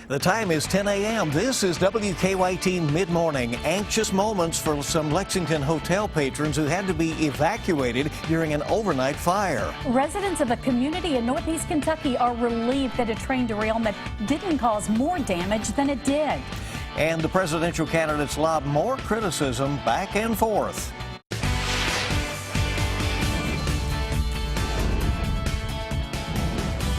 The time is 10 a.m. This is WKYT Midmorning. Anxious moments for some Lexington hotel patrons who had to be evacuated during an overnight fire. Residents of a community in northeast Kentucky are relieved that a train derailment didn't cause more damage than it did. And the presidential candidates lob more criticism back and forth.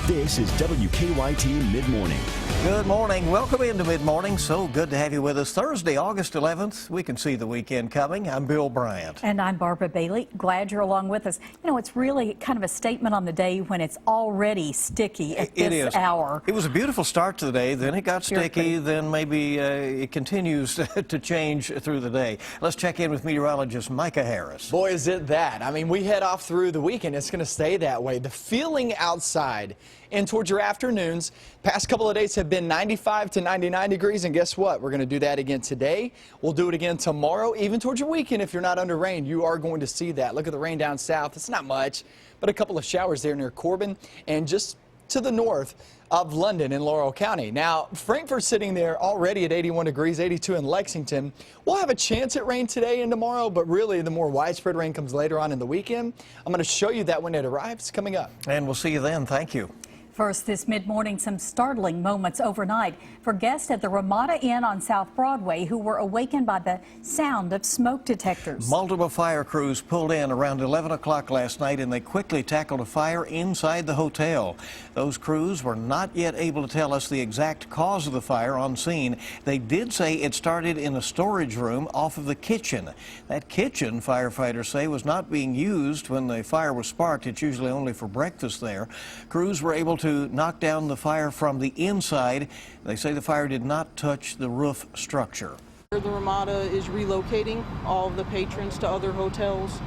This is WKYT Midmorning. Good morning. Welcome into Midmorning. So good to have you with us. Thursday, August 11th. We can see the weekend coming. I'm Bill Bryant. And I'm Barbara Bailey. Glad you're along with us. You know, it's really kind of a statement on the day when it's already sticky at this hour. It was a beautiful start to the day. Then it got sticky. Then maybe it continues to change through the day. Let's check in with meteorologist Micah Harris. Boy, is it that. I mean, we head off through the weekend. It's going to stay that way. The feeling outside and towards your afternoons, past couple of days have been 95 to 99 degrees, and guess what? We're going to do that again today. We'll do it again tomorrow. Even towards your weekend, if you're not under rain, you are going to see that. Look at the rain down south. It's not much, but a couple of showers there near Corbin and just to the north of London in Laurel County. Now, Frankfurt's sitting there already at 81 degrees, 82 in Lexington. We'll have a chance at rain today and tomorrow, but really the more widespread rain comes later on in the weekend. I'm going to show you that when it arrives coming up. And we'll see you then. Thank you. First, this mid-morning, some startling moments overnight for guests at the Ramada Inn on South Broadway who were awakened by the sound of smoke detectors. Multiple fire crews pulled in around 11 o'clock last night, and they quickly tackled a fire inside the hotel. Those crews were not yet able to tell us the exact cause of the fire on scene. They did say it started in a storage room off of the kitchen. That kitchen, firefighters say, was not being used when the fire was sparked. It's usually only for breakfast there. Crews were able to knock down the fire from the inside. They say the fire did not touch the roof structure. The Ramada is relocating all of the patrons to other hotels.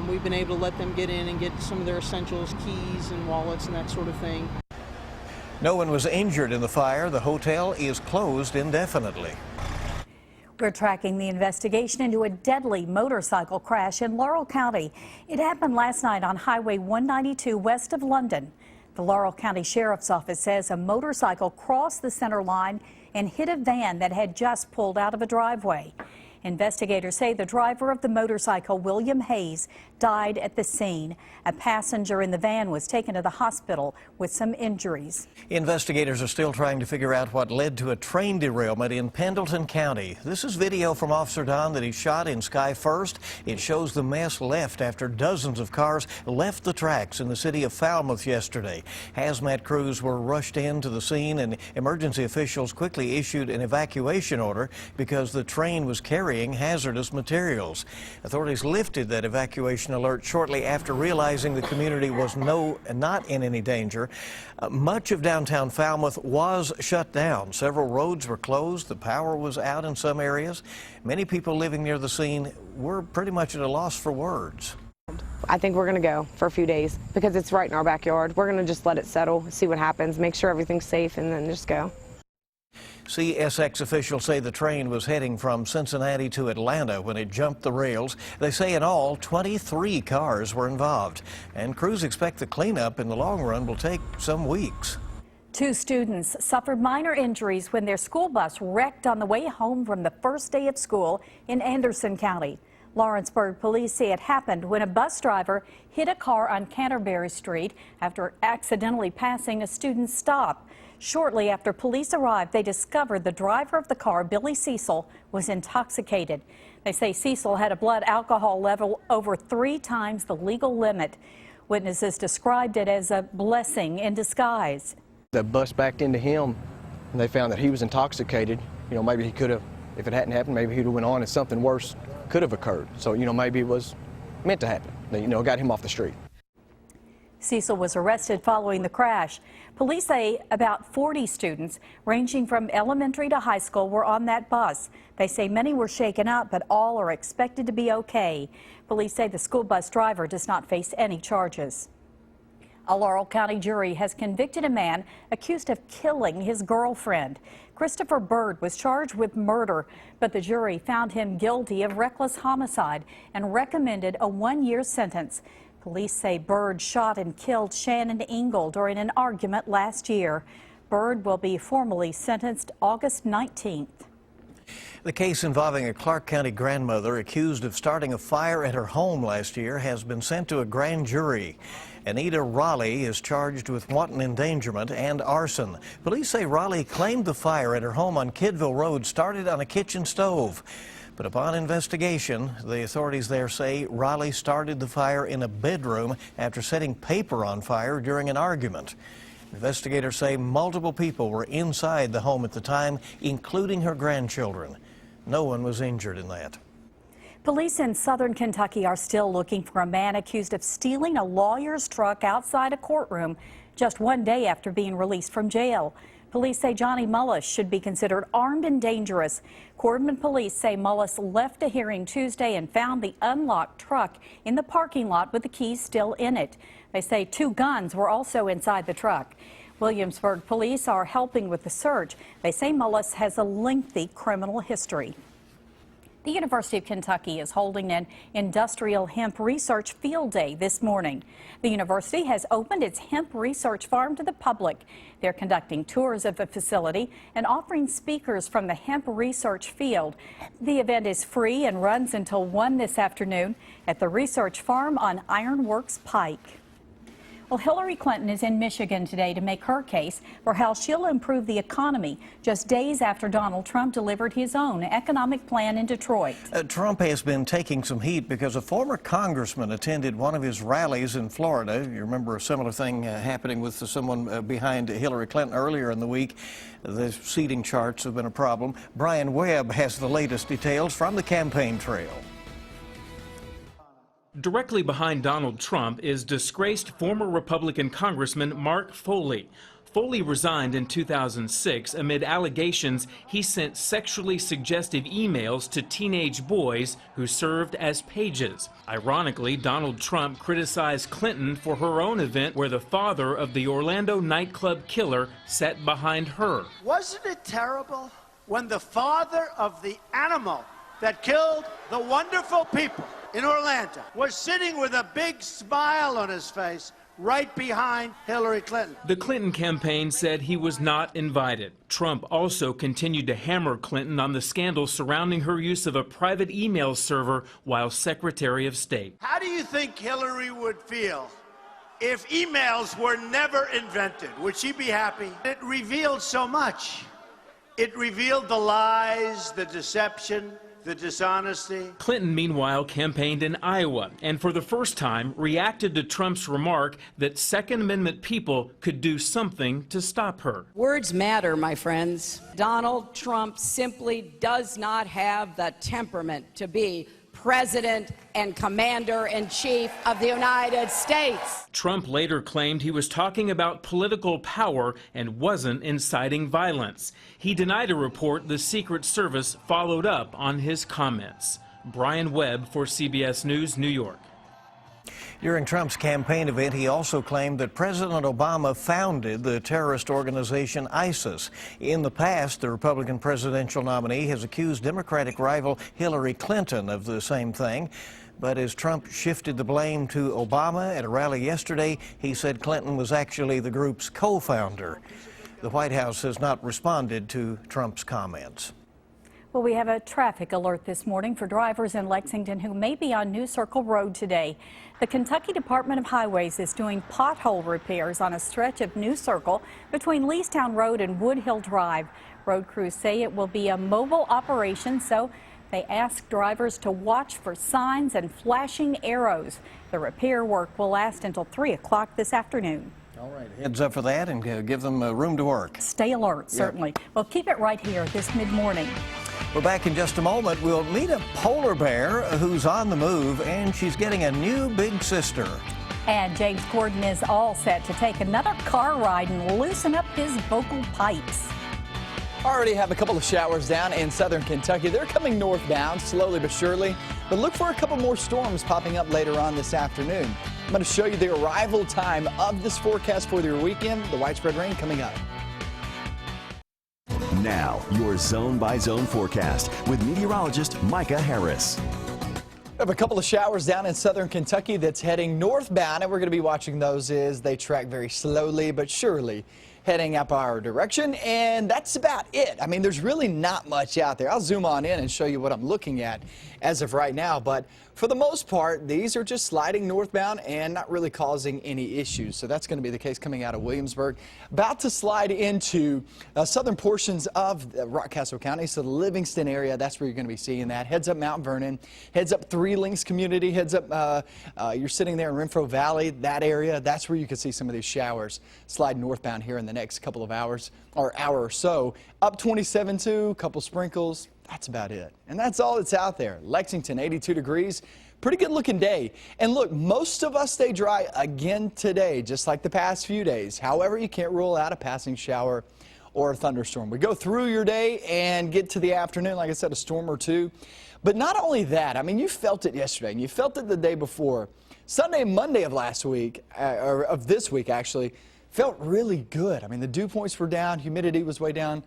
We've been able to let them get in and get some of their essentials, keys and wallets and that sort of thing. No one was injured in the fire. The hotel is closed indefinitely. We're tracking the investigation into a deadly motorcycle crash in Laurel County. It happened last night on Highway 192 west of London. The Laurel County Sheriff's Office says a motorcycle crossed the center line and hit a van that had just pulled out of a driveway. Investigators say the driver of the motorcycle, William Hayes, died at the scene. A passenger in the van was taken to the hospital with some injuries. Investigators are still trying to figure out what led to a train derailment in Pendleton County. This is video from Officer Don that he shot in Sky First. It shows the mess left after dozens of cars left the tracks in the city of Falmouth yesterday. Hazmat crews were rushed into the scene, and emergency officials quickly issued an evacuation order because the train was carrying hazardous materials. Authorities lifted that evacuation alert shortly after realizing the community was not in any danger. Much of downtown Falmouth was shut down. Several roads were closed. The power was out in some areas. Many people living near the scene were pretty much at a loss for words. I think we're going to go for a few days because it's right in our backyard. We're going to just let it settle, see what happens, make sure everything's safe, and then just go. CSX officials say the train was heading from Cincinnati to Atlanta when it jumped the rails. They say in all, 23 cars were involved, and crews expect the cleanup in the long run will take some weeks. 2 students suffered minor injuries when their school bus wrecked on the way home from the first day of school in Anderson County. Lawrenceburg police say it happened when a bus driver hit a car on Canterbury Street after accidentally passing a student's stop. Shortly after police arrived, they discovered the driver of the car, Billy Cecil, was intoxicated. They say Cecil had a blood alcohol level over 3 times the legal limit. Witnesses described it as a blessing in disguise. The bus backed into him, and they found that he was intoxicated. You know, maybe he could have, if it hadn't happened, maybe he'd have went on and something worse could have occurred. So, you know, maybe it was meant to happen. They, you know, got him off the street. Cecil was arrested following the crash. Police say about 40 students, ranging from elementary to high school, were on that bus. They say many were shaken up, but all are expected to be okay. Police say the school bus driver does not face any charges. A Laurel County jury has convicted a man accused of killing his girlfriend. Christopher Bird was charged with murder, but the jury found him guilty of reckless homicide and recommended a 1-year sentence. Police say Bird shot and killed Shannon Engel during an argument last year. Bird will be formally sentenced August 19th. The case involving a Clark County grandmother accused of starting a fire at her home last year has been sent to a grand jury. Anita Raleigh is charged with wanton endangerment and arson. Police say Raleigh claimed the fire at her home on Kidville Road started on a kitchen stove. But upon investigation, the authorities there say Raleigh started the fire in a bedroom after setting paper on fire during an argument. Investigators say multiple people were inside the home at the time, including her grandchildren. No one was injured in that. Police in southern Kentucky are still looking for a man accused of stealing a lawyer's truck outside a courtroom just one day after being released from jail. Police say Johnny Mullis should be considered armed and dangerous. Corbin police say Mullis left a hearing Tuesday and found the unlocked truck in the parking lot with the keys still in it. They say 2 guns were also inside the truck. Williamsburg police are helping with the search. They say Mullis has a lengthy criminal history. The University of Kentucky is holding an industrial hemp research field day this morning. The university has opened its hemp research farm to the public. They're conducting tours of the facility and offering speakers from the hemp research field. The event is free and runs until 1 this afternoon at the research farm on Ironworks Pike. Well, Hillary Clinton is in Michigan today to make her case for how she'll improve the economy just days after Donald Trump delivered his own economic plan in Detroit. Trump has been taking some heat because a former congressman attended one of his rallies in Florida. You remember a similar thing happening with someone behind Hillary Clinton earlier in the week. The seating charts have been a problem. Brian Webb has the latest details from the campaign trail. Directly behind Donald Trump is disgraced former Republican Congressman Mark Foley. Foley resigned in 2006 amid allegations he sent sexually suggestive emails to teenage boys who served as pages. Ironically, Donald Trump criticized Clinton for her own event where the father of the Orlando nightclub killer sat behind her. Wasn't it terrible when the father of the animal that killed the wonderful people in Orlando was sitting with a big smile on his face right behind Hillary Clinton? The Clinton campaign said he was not invited. Trump also continued to hammer Clinton on the scandal surrounding her use of a private email server while Secretary of State. How do you think Hillary would feel if emails were never invented? Would she be happy? It revealed so much. It revealed the lies, the deception, the dishonesty. Clinton, meanwhile, campaigned in Iowa and for the first time reacted to Trump's remark that Second Amendment people could do something to stop her. Words matter, my friends. Donald Trump simply does not have the temperament to be President and Commander-in-Chief of the United States. Trump later claimed he was talking about political power and wasn't inciting violence. He denied a report the Secret Service followed up on his comments. Brian Webb for CBS News, New York. During Trump's campaign event, he also claimed that President Obama founded the terrorist organization ISIS. In the past, the Republican presidential nominee has accused Democratic rival Hillary Clinton of the same thing. But as Trump shifted the blame to Obama at a rally yesterday, he said Clinton was actually the group's co-founder. The White House has not responded to Trump's comments. Well, we have a traffic alert this morning for drivers in Lexington who may be on New Circle Road today. The Kentucky Department of Highways is doing pothole repairs on a stretch of New Circle between Leestown Road and Woodhill Drive. Road crews say it will be a mobile operation, so they ask drivers to watch for signs and flashing arrows. The repair work will last until 3 o'clock this afternoon. All right, heads up for that and give them room to work. Stay alert, certainly. Well, keep it right here this mid-morning. We're back in just a moment. We'll meet a polar bear who's on the move, and she's getting a new big sister. And James Corden is all set to take another car ride and loosen up his vocal pipes. Already have a couple of showers down in southern Kentucky. They're coming northbound slowly but surely, but look for a couple more storms popping up later on this afternoon. I'm going to show you the arrival time of this forecast for your weekend. The widespread rain coming up. Now, your zone-by-zone forecast with meteorologist Micah Harris. We have a couple of showers down in southern Kentucky that's heading northbound, and we're going to be watching those as they track very slowly but surely heading up our direction, and that's about it. I mean, there's really not much out there. I'll zoom on in and show you what I'm looking at as of right now, but for the most part, these are just sliding northbound and not really causing any issues. So that's going to be the case coming out of Williamsburg. About to slide into southern portions of Rockcastle County, so the Livingston area, that's where you're going to be seeing that. Heads up Mount Vernon, heads up Three Links community, heads up, you're sitting there in Renfro Valley, that area, that's where you can see some of these showers slide northbound here in the next couple of hours, or hour or so. Up 27 too, a couple sprinkles. That's about it. And that's all that's out there. Lexington, 82 degrees. Pretty good looking day. And look, most of us stay dry again today, just like the past few days. However, you can't rule out a passing shower or a thunderstorm. We go through your day and get to the afternoon, like I said, a storm or two. But not only that, I mean, you felt it yesterday and you felt it the day before. Sunday and Monday of last week, or of this week actually, felt really good. I mean, the dew points were down, humidity was way down.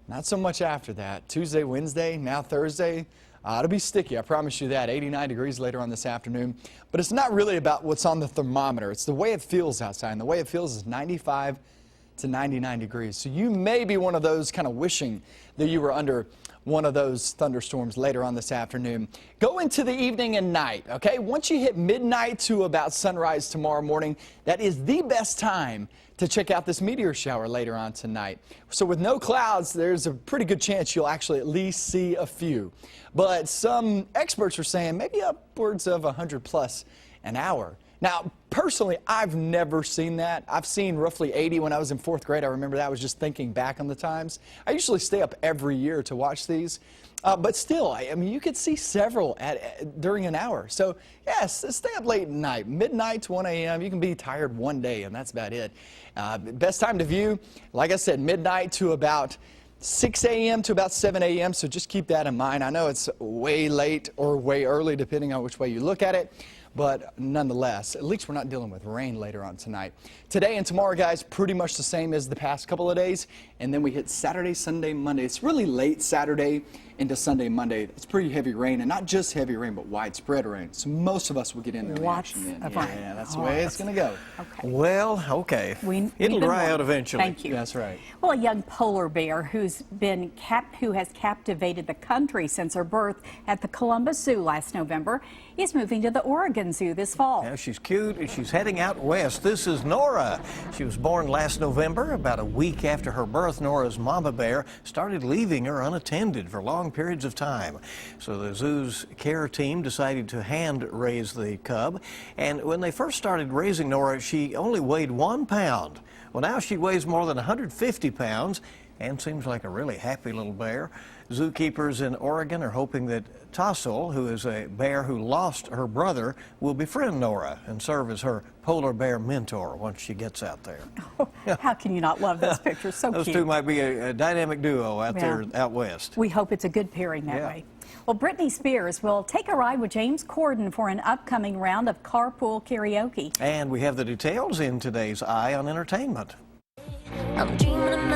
Not so much after that. Tuesday, Wednesday, now Thursday. It'll be sticky, I promise you that. 89 degrees later on this afternoon. But it's not really about what's on the thermometer. It's the way it feels outside. And the way it feels is 95 to 99 degrees. So you may be one of those kind of wishing that you were under one of those thunderstorms later on this afternoon. Go into the evening and night, okay? Once you hit midnight to about sunrise tomorrow morning, that is the best time to check out this meteor shower later on tonight. So with no clouds, there's a pretty good chance you'll actually at least see a few. But some experts are saying maybe upwards of 100 plus an hour. Now, personally, I've never seen that. I've seen roughly 80 when I was in 4th grade. I remember that. I was just thinking back on the times. I usually stay up every year to watch these. But still, I mean, you could see several during an hour. So, yes, stay up late at night. Midnight to 1 a.m. You can be tired one day, and that's about it. Best time to view, like I said, midnight to about 6 a.m. to about 7 a.m. So just keep that in mind. I know it's way late or way early, depending on which way you look at it. But nonetheless, at least we're not dealing with rain later on tonight. Today and tomorrow, guys, pretty much the same as the past couple of days. And then we hit Saturday, Sunday, Monday. It's really late Saturday into Sunday, Monday. It's pretty heavy rain, and not just heavy rain, but widespread rain. So most of us will get in there. Lots of rain. Yeah, that's the way it's going to go. Okay. Well, okay. It'll dry out eventually. Thank you. That's right. Well, a young polar bear who has captivated the country since her birth at the Columbus Zoo last November is moving to the Oregon Zoo this fall. Yeah, she's cute and she's heading out west. This is Nora. She was born last November. About a week after her birth, Nora's mama bear started leaving her unattended for long periods of time. So the zoo's care team decided to hand raise the cub. And when they first started raising Nora, she only weighed 1 pound. Well, now she weighs more than 150 pounds and seems like a really happy little bear. Zookeepers in Oregon are hoping that Tassel, who is a bear who lost her brother, will befriend Nora and serve as her polar bear mentor once she gets out there. Oh, how can you not love this picture? So Those cute. two might be a dynamic duo out there out west. We hope it's a good pairing that way. Well, Britney Spears will take a ride with James Corden for an upcoming round of carpool karaoke. And we have the details in today's Eye on Entertainment. I'm dreaming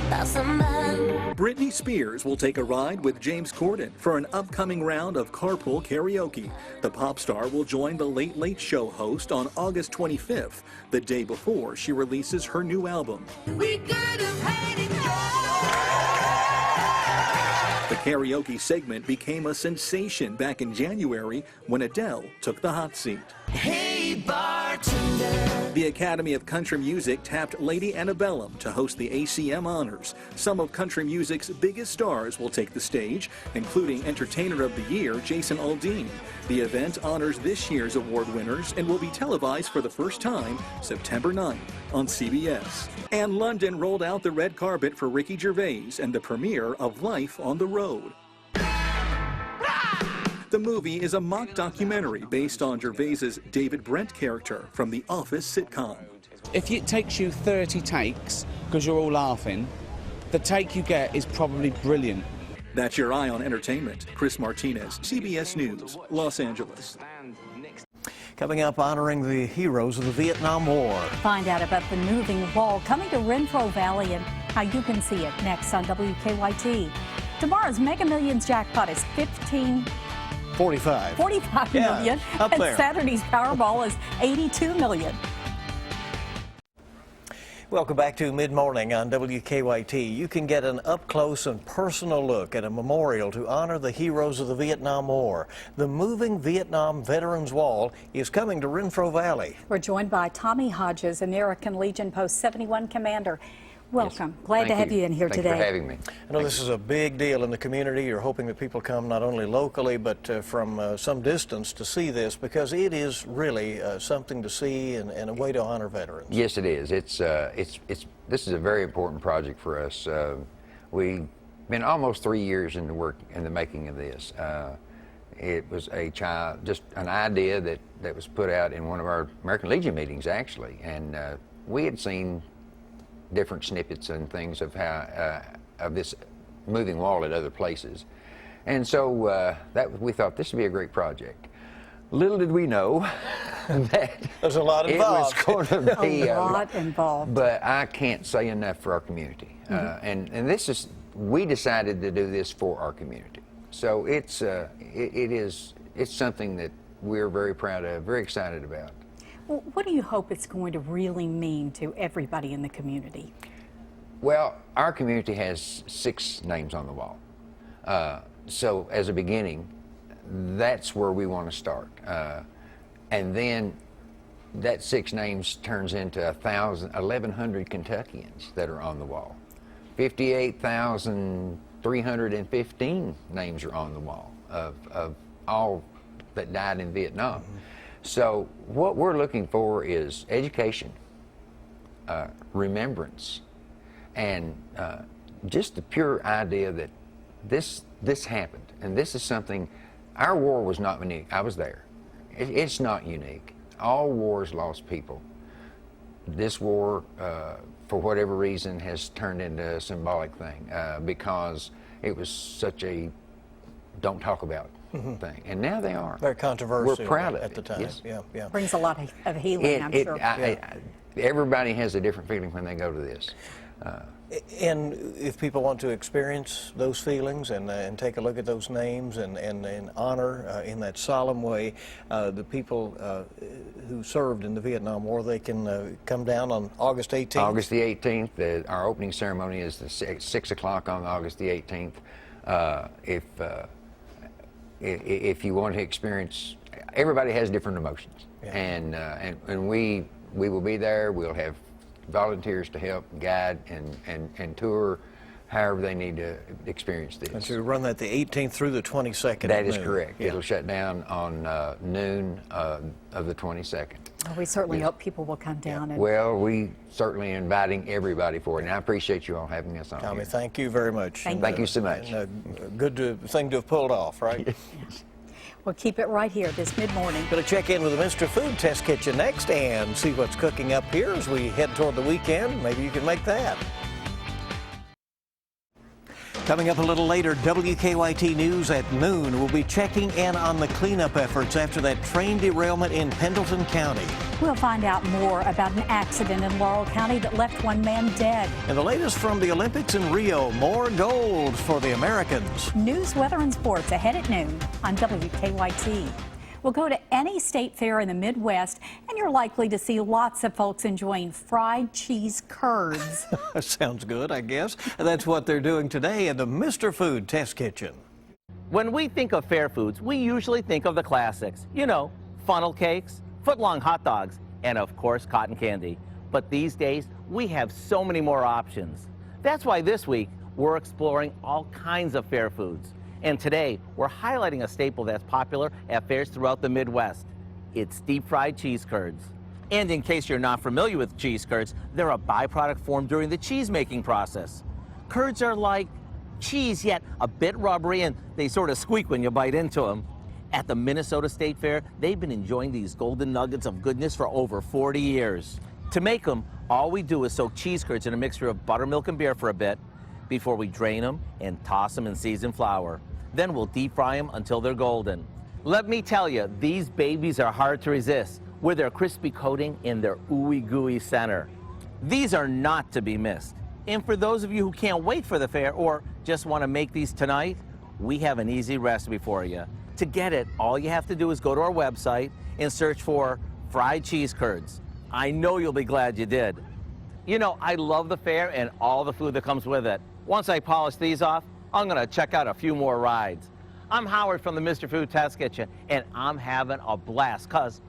about somebody. Britney Spears will take a ride with James Corden for an upcoming round of carpool karaoke. The pop star will join the Late Late Show host on August 25th, the day before she releases her new album. We could have had it all. The karaoke segment became a sensation back in January when Adele took the hot seat. Hey, bartender. The Academy of Country Music tapped Lady Antebellum to host the ACM Honors. Some of country music's biggest stars will take the stage, including Entertainer of the Year Jason Aldean. The event honors this year's award winners and will be televised for the first time September 9th on CBS. And London rolled out the red carpet for Ricky Gervais and the premiere of Life on the Road. The movie is a mock documentary based on Gervais's David Brent character from the Office sitcom. If it takes you 30 takes, because you're all laughing, the take you get is probably brilliant. That's your Eye on Entertainment. Chris Martinez, CBS News, Los Angeles. Coming up, honoring the heroes of the Vietnam War. Find out about the moving wall coming to Renfro Valley and how you can see it next on WKYT. Tomorrow's Mega Millions jackpot is 45 million, up and there. Saturday's Powerball is 82 million. Welcome back to Mid-Morning on WKYT. You can get an up-close and personal look at a memorial to honor the heroes of the Vietnam War. The moving Vietnam Veterans Wall is coming to Renfro Valley. We're joined by Tommy Hodges, American Legion Post 71 commander. Welcome. Yes. Glad to have you in here today. Thank you for having me. I know this is a big deal in the community. You're hoping that people come not only locally but from some distance to see this, because it is really something to see and a way to honor veterans. Yes, it is. This is a very important project for us. We've been almost 3 years in the making of this. It was just an idea that was put out in one of our American Legion meetings, actually, and we had seen different snippets and things of how of this moving wall at other places, and so we thought this would be a great project. Little did we know that there's a lot involved. It was going to be a lot involved. But I can't say enough for our community, and we decided to do this for our community. So it's something that we're very proud of, very excited about. Well, what do you hope it's going to really mean to everybody in the community? Well, our community has 6 names on the wall. So as a beginning, that's where we want to start. And then that 6 names turns into 1,100 Kentuckians that are on the wall. 58,315 names are on the wall of all that died in Vietnam. So what we're looking for is education, remembrance, and just the pure idea that this happened, and this is something. Our war was not unique. I was there. It's not unique. All wars lost people. This war, for whatever reason, has turned into a symbolic thing because it was such a don't talk about thing, and now they are. Very controversial. We're proud of at the time. Yes. Yeah. Brings a lot of healing, I'm sure. Everybody has a different feeling when they go to this. And if people want to experience those feelings and take a look at those names and honor in that solemn way the people who served in the Vietnam War, they can come down on August 18th. August the 18th. Our opening ceremony is 6 o'clock on August the 18th. If you want to experience, everybody has different emotions, and we will be there. We'll have volunteers to help guide and tour however they need to experience this. And so you run that the 18th through the 22nd. That is correct. It'll shut down on noon of the 22nd. Well, we certainly hope people will come down. Well, we certainly are inviting everybody for it, and I appreciate you all having us on. Tommy, here. thank you very much. Thank you so much. Good thing to have pulled off, right? Well, keep it right here this mid-morning. Going to check in with the Mr. Food Test Kitchen next and see what's cooking up here as we head toward the weekend. Maybe you can make that. Coming up a little later, WKYT News at noon. We'll be checking in on the cleanup efforts after that train derailment in Pendleton County. We'll find out more about an accident in Laurel County that left 1 man dead. And the latest from the Olympics in Rio, more gold for the Americans. News, weather, and sports ahead at noon on WKYT. We'll go to any state fair in the Midwest, and you're likely to see lots of folks enjoying fried cheese curds. Sounds good, I guess. That's what they're doing today in the Mr. Food Test Kitchen. When we think of fair foods, we usually think of the classics. You know, funnel cakes, foot-long hot dogs, and of course, cotton candy. But these days, we have so many more options. That's why this week, we're exploring all kinds of fair foods. And today, we're highlighting a staple that's popular at fairs throughout the Midwest. It's deep-fried cheese curds. And in case you're not familiar with cheese curds, they're a byproduct formed during the cheese-making process. Curds are like cheese, yet a bit rubbery, and they sort of squeak when you bite into them. At the Minnesota State Fair, they've been enjoying these golden nuggets of goodness for over 40 years. To make them, all we do is soak cheese curds in a mixture of buttermilk and beer for a bit before we drain them and toss them in seasoned flour. Then we'll deep fry them until they're golden. Let me tell you, these babies are hard to resist with their crispy coating and their ooey gooey center. These are not to be missed. And for those of you who can't wait for the fair or just want to make these tonight, we have an easy recipe for you. To get it, all you have to do is go to our website and search for fried cheese curds. I know you'll be glad you did. You know, I love the fair and all the food that comes with it. Once I polish these off, I'm going to check out a few more rides. I'm Howard from the Mr. Food Test Kitchen, and I'm having a blast because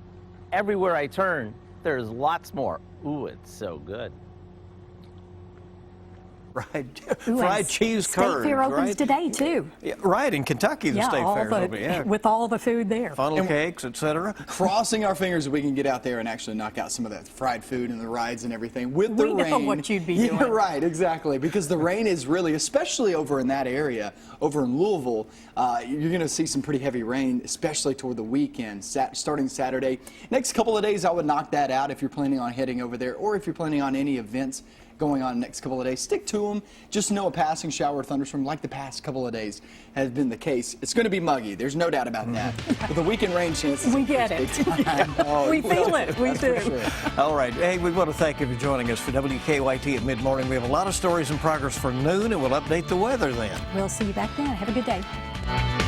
everywhere I turn, there's lots more. Ooh, it's so good. Fried cheese curds. State Fair opens right? today, too. Yeah, right, in Kentucky, the State Fair's open. Yeah. With all the food there. Funnel cakes, etc. Crossing our fingers that we can get out there and actually knock out some of that fried food and the rides and everything with the rain. We know what you'd be doing. Yeah, right, exactly. Because the rain is really, especially over in that area, over in Louisville, you're going to see some pretty heavy rain, especially toward the weekend, starting Saturday. Next couple of days, I would knock that out if you're planning on heading over there, or if you're planning on any events going on the next couple of days. Stick to them. Just know a passing shower or thunderstorm, like the past couple of days, has been the case. It's going to be muggy. There's no doubt about that. But the weekend rain chances. We get it. We feel it. We do. Sure. All right. Hey, we want to thank you for joining us for WKYT at Mid-Morning. We have a lot of stories in progress for noon, and we'll update the weather then. We'll see you back then. Have a good day.